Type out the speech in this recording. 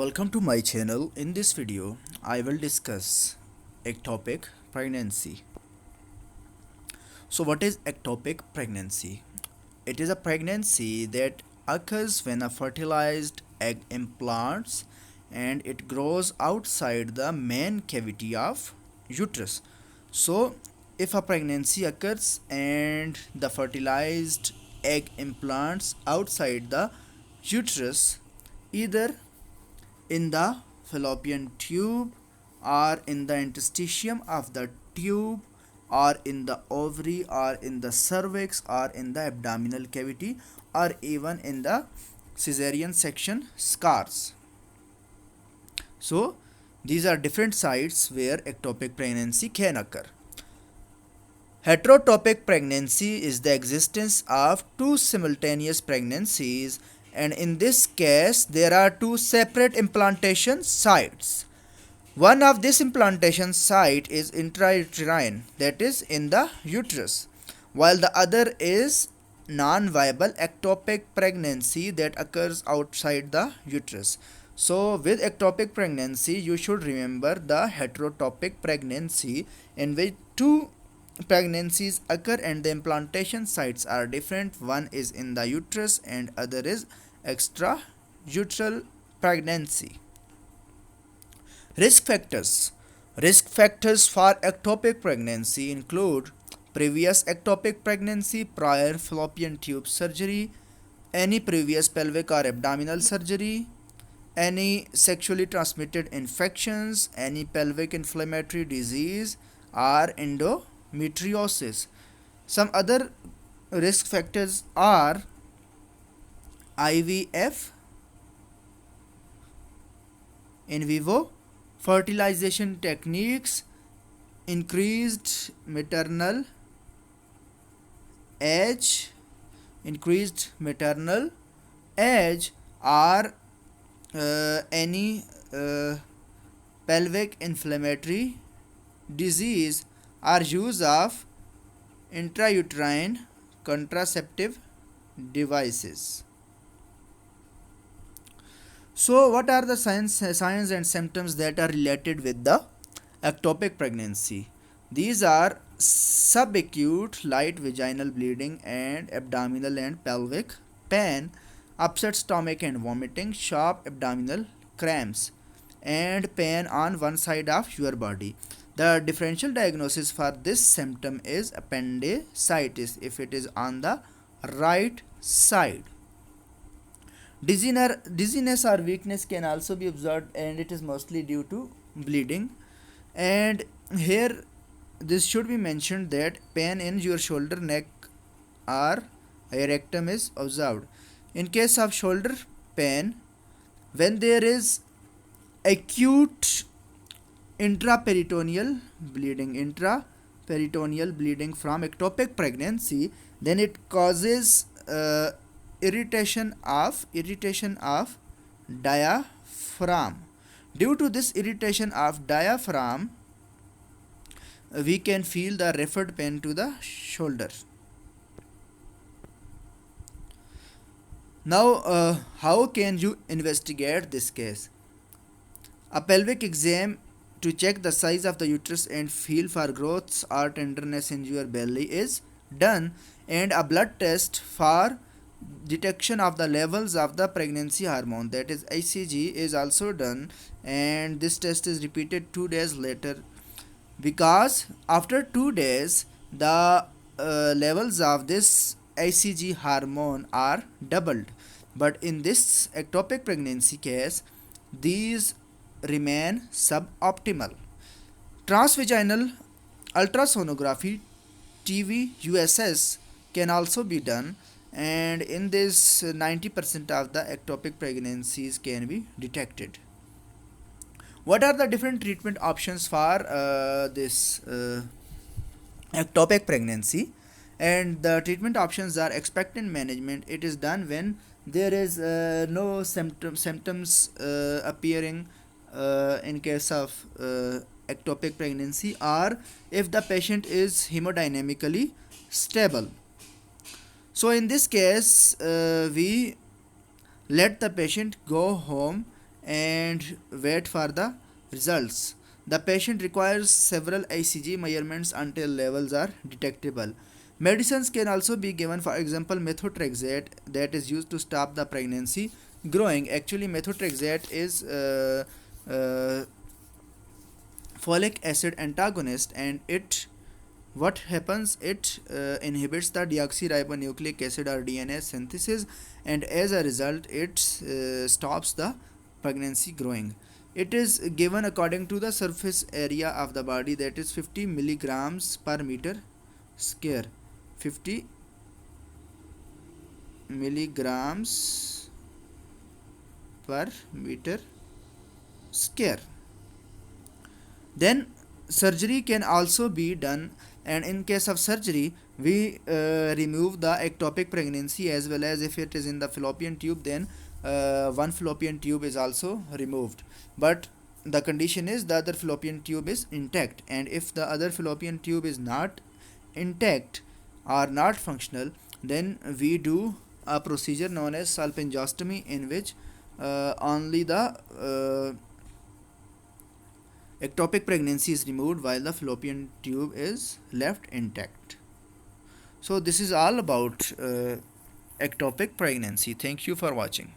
Welcome to my channel. In this video, I will discuss ectopic pregnancy. So, what is ectopic pregnancy? It is a pregnancy that occurs when a fertilized egg implants and it grows outside the main cavity of uterus. So, if a pregnancy occurs and the fertilized egg implants outside the uterus, either in the fallopian tube or in the interstitium of the tube or in the ovary or in the cervix or in the abdominal cavity or even in the cesarean section scars. So these are different sites where ectopic pregnancy can occur. Heterotopic pregnancy is the existence of two simultaneous pregnancies, and in this case there are two separate implantation sites. One of this implantation site is intrauterine, that is in the uterus, while the other is non-viable ectopic pregnancy that occurs outside the uterus. So with ectopic pregnancy you should remember the heterotopic pregnancy, in which two pregnancies occur and the implantation sites are different. One is in the uterus and other is extrauterine pregnancy. Risk factors. Risk factors for ectopic pregnancy include previous ectopic pregnancy, prior fallopian tube surgery, any previous pelvic or abdominal surgery, any sexually transmitted infections, any pelvic inflammatory disease, or endometriosis. Some other risk factors are IVF, in vivo fertilization techniques, increased maternal age, or any pelvic inflammatory disease, or use of intrauterine contraceptive devices. So, what are the signs and symptoms that are related with the ectopic pregnancy? These are subacute light vaginal bleeding and abdominal and pelvic pain, upset stomach and vomiting, sharp abdominal cramps, and pain on one side of your body. The differential diagnosis for this symptom is appendicitis if it is on the right side. Dizziness or weakness can also be observed, and it is mostly due to bleeding. And here this should be mentioned that pain in your shoulder, neck, or rectum is observed. In case of shoulder pain, when there is acute intraperitoneal bleeding from ectopic pregnancy, then it causes irritation of diaphragm. Due to this irritation of diaphragm, we can feel the referred pain to the shoulder. Now, how can you investigate this case? A pelvic exam to check the size of the uterus and feel for growths or tenderness in your belly is done, and a blood test for detection of the levels of the pregnancy hormone, that is ICG, is also done, and this test is repeated 2 days later, because after 2 days the levels of this ICG hormone are doubled. But in this ectopic pregnancy case, these remain suboptimal. Transvaginal ultrasonography, TVUSS, can also be done, and in this 90% of the ectopic pregnancies can be detected. What are the different treatment options for this ectopic pregnancy? And the treatment options are expectant management. It is done when there is no symptoms appearing in case of ectopic pregnancy, or if the patient is hemodynamically stable. So in this case, we let the patient go home and wait for the results. The patient requires several ECG measurements until levels are detectable. Medicines can also be given, for example, methotrexate, that is used to stop the pregnancy growing. Actually, methotrexate is uh, folic acid antagonist, and it what happens, it inhibits the deoxyribonucleic acid or DNA synthesis, and as a result it stops the pregnancy growing. It is given according to the surface area of the body, that is 50 milligrams per meter square. 50 milligrams per meter square. Then surgery can also be done, and in case of surgery we remove the ectopic pregnancy, as well as if it is in the fallopian tube, then one fallopian tube is also removed, but the condition is the other fallopian tube is intact. And if the other fallopian tube is not intact or not functional, then we do a procedure known as salpingostomy, in which only the ectopic pregnancy is removed while the fallopian tube is left intact. So this is all about ectopic pregnancy. Thank you for watching.